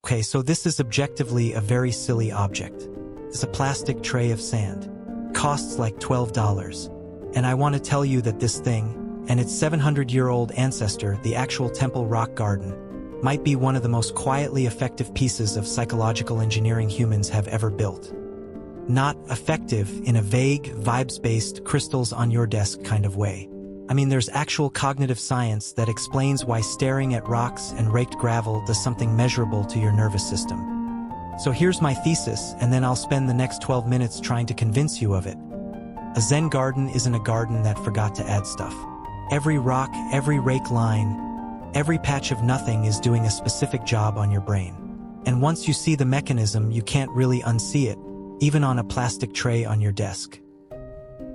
Okay, so this is objectively a very silly object. It's a plastic tray of sand. Costs like $12. And I want to tell you that this thing, and its 700-year-old ancestor, the actual temple rock garden, might be one of the most quietly effective pieces of psychological engineering humans have ever built. Not effective in a vague, vibes-based, crystals on your desk kind of way. I mean, there's actual cognitive science that explains why staring at rocks and raked gravel does something measurable to your nervous system. So here's my thesis, and then I'll spend the next 12 minutes trying to convince you of it. A Zen garden isn't a garden that forgot to add stuff. Every rock, every rake line, every patch of nothing is doing a specific job on your brain. And once you see the mechanism, you can't really unsee it, even on a plastic tray on your desk.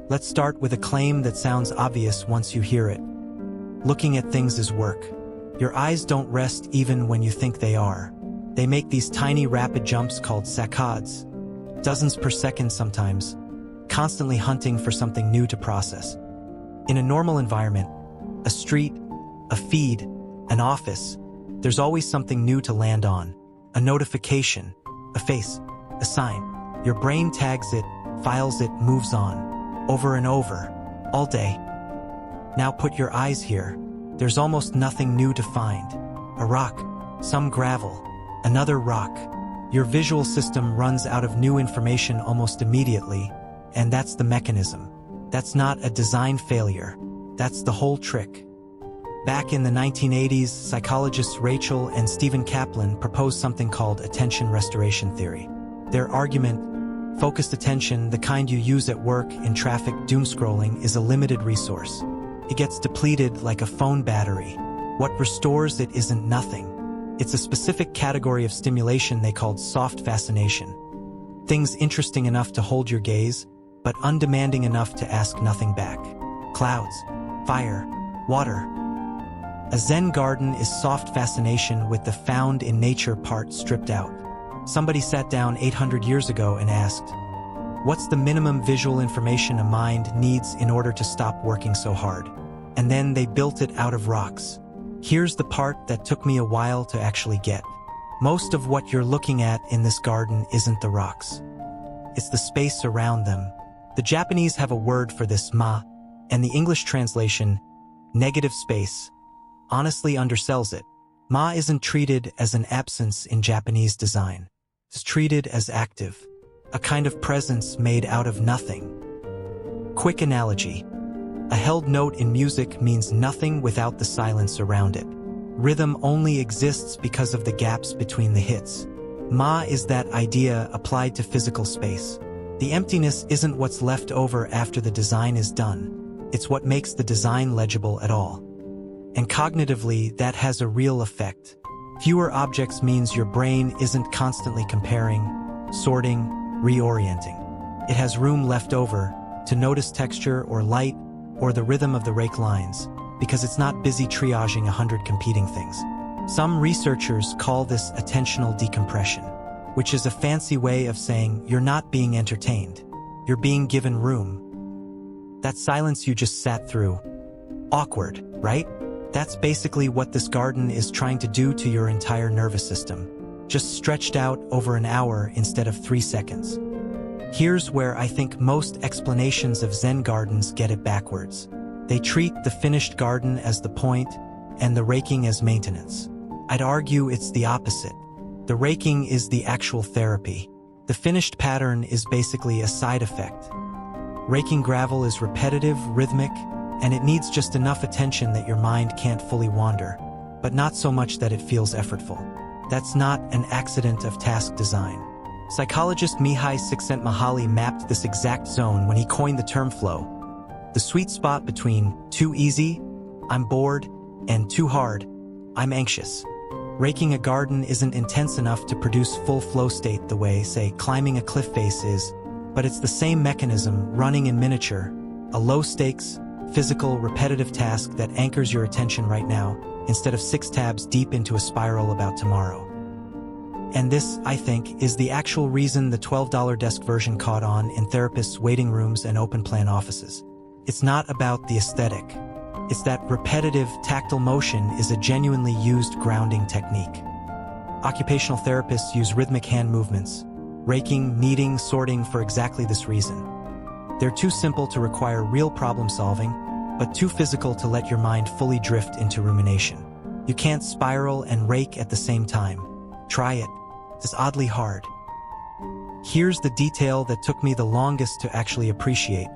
Let's start with a claim that sounds obvious once you hear it. Looking at things is work. Your eyes don't rest even when you think they are. They make these tiny rapid jumps called saccades, dozens per second sometimes, constantly hunting for something new to process. In a normal environment, a street, a feed, an office, there's always something new to land on. A notification, a face, a sign. Your brain tags it, files it, moves on. Over and over, all day. Now put your eyes here. There's almost nothing new to find. A rock, some gravel, another rock. Your visual system runs out of new information almost immediately, and that's the mechanism. That's not a design failure. That's the whole trick. Back in the 1980s, psychologists Rachel and Stephen Kaplan proposed something called attention restoration theory. Their argument: focused attention, the kind you use at work, in traffic, doom scrolling, is a limited resource. It gets depleted like a phone battery. What restores it isn't nothing. It's a specific category of stimulation they called soft fascination. Things interesting enough to hold your gaze, but undemanding enough to ask nothing back. Clouds, fire, water. A Zen garden is soft fascination with the found in nature part stripped out. Somebody sat down 800 years ago and asked, what's the minimum visual information a mind needs in order to stop working so hard? And then they built it out of rocks. Here's the part that took me a while to actually get. Most of what you're looking at in this garden isn't the rocks. It's the space around them. The Japanese have a word for this, ma, and the English translation, negative space, honestly undersells it. Ma isn't treated as an absence in Japanese design. It's treated as active, a kind of presence made out of nothing. Quick analogy. A held note in music means nothing without the silence around it. Rhythm only exists because of the gaps between the hits. Ma is that idea applied to physical space. The emptiness isn't what's left over after the design is done. It's what makes the design legible at all. And cognitively, that has a real effect. Fewer objects means your brain isn't constantly comparing, sorting, reorienting. It has room left over to notice texture or light or the rhythm of the rake lines, because it's not busy triaging 100 competing things. Some researchers call this attentional decompression, which is a fancy way of saying you're not being entertained. You're being given room. That silence you just sat through. Awkward, right? That's basically what this garden is trying to do to your entire nervous system, just stretched out over an hour instead of 3 seconds. Here's where I think most explanations of Zen gardens get it backwards. They treat the finished garden as the point and the raking as maintenance. I'd argue it's the opposite. The raking is the actual therapy. The finished pattern is basically a side effect. Raking gravel is repetitive, rhythmic, and it needs just enough attention that your mind can't fully wander, but not so much that it feels effortful. That's not an accident of task design. Psychologist Mihai Csikszentmihalyi mapped this exact zone when he coined the term flow. The sweet spot between too easy, I'm bored, and too hard, I'm anxious. Raking a garden isn't intense enough to produce full flow state the way, say, climbing a cliff face is, but it's the same mechanism running in miniature, a low-stakes, physical, repetitive task that anchors your attention right now, instead of 6 tabs deep into a spiral about tomorrow. And this, I think, is the actual reason the $12 desk version caught on in therapists' waiting rooms and open-plan offices. It's not about the aesthetic. It's that repetitive, tactile motion is a genuinely used grounding technique. Occupational therapists use rhythmic hand movements, raking, kneading, sorting for exactly this reason. They're too simple to require real problem solving, but too physical to let your mind fully drift into rumination. You can't spiral and rake at the same time. Try it. It's oddly hard. Here's the detail that took me the longest to actually appreciate.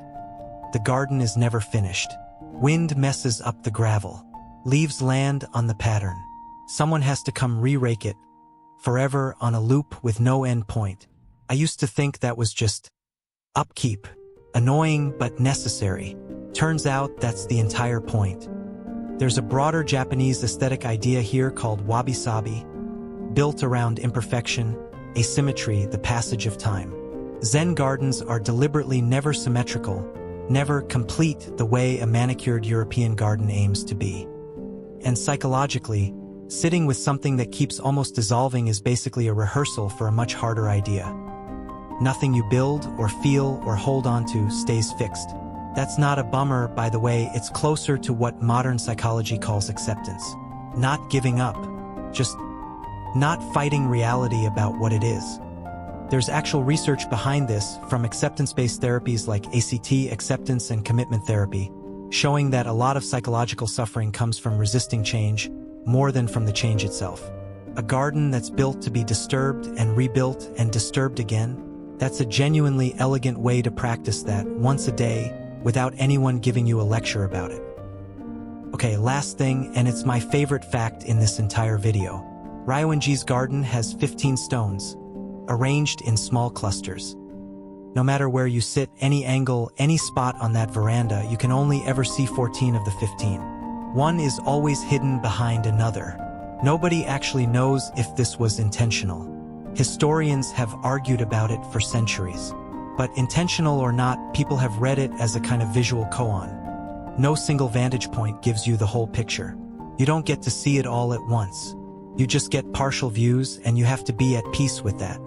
The garden is never finished. Wind messes up the gravel. Leaves land on the pattern. Someone has to come re-rake it, forever on a loop with no end point. I used to think that was just upkeep, annoying but necessary. Turns out that's the entire point. There's a broader Japanese aesthetic idea here called wabi-sabi, built around imperfection, asymmetry, the passage of time. Zen gardens are deliberately never symmetrical, never complete the way a manicured European garden aims to be. And psychologically, sitting with something that keeps almost dissolving is basically a rehearsal for a much harder idea. Nothing you build or feel or hold onto stays fixed. That's not a bummer, by the way. It's closer to what modern psychology calls acceptance. Not giving up, just not fighting reality about what it is. There's actual research behind this from acceptance-based therapies like ACT, acceptance and commitment therapy, showing that a lot of psychological suffering comes from resisting change more than from the change itself. A garden that's built to be disturbed and rebuilt and disturbed again, that's a genuinely elegant way to practice that once a day without anyone giving you a lecture about it. Okay, last thing, and it's my favorite fact in this entire video. Ryōan-ji's garden has 15 stones, arranged in small clusters. No matter where you sit, any angle, any spot on that veranda, you can only ever see 14 of the 15. One is always hidden behind another. Nobody actually knows if this was intentional. Historians have argued about it for centuries. But intentional or not, people have read it as a kind of visual koan. No single vantage point gives you the whole picture. You don't get to see it all at once. You just get partial views, and you have to be at peace with that.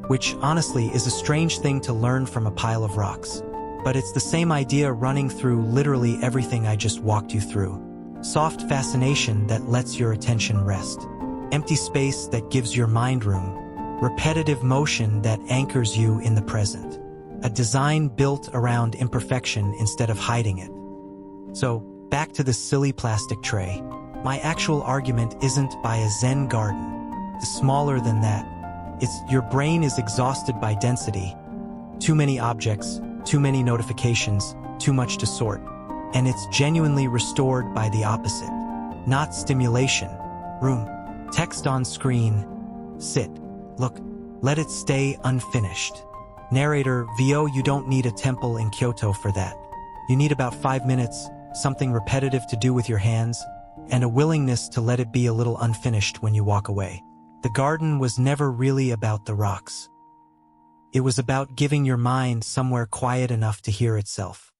Which, honestly, is a strange thing to learn from a pile of rocks. But it's the same idea running through literally everything I just walked you through. Soft fascination that lets your attention rest. Empty space that gives your mind room. Repetitive motion that anchors you in the present. A design built around imperfection instead of hiding it. So, back to this silly plastic tray. My actual argument isn't by a Zen garden. It's smaller than that. It's your brain is exhausted by density. Too many objects, too many notifications, too much to sort. And it's genuinely restored by the opposite. Not stimulation. Room. Text on screen. Sit. Look. Let it stay unfinished. Narrator, VO, you don't need a temple in Kyoto for that. You need about 5 minutes, something repetitive to do with your hands, and a willingness to let it be a little unfinished when you walk away. The garden was never really about the rocks. It was about giving your mind somewhere quiet enough to hear itself.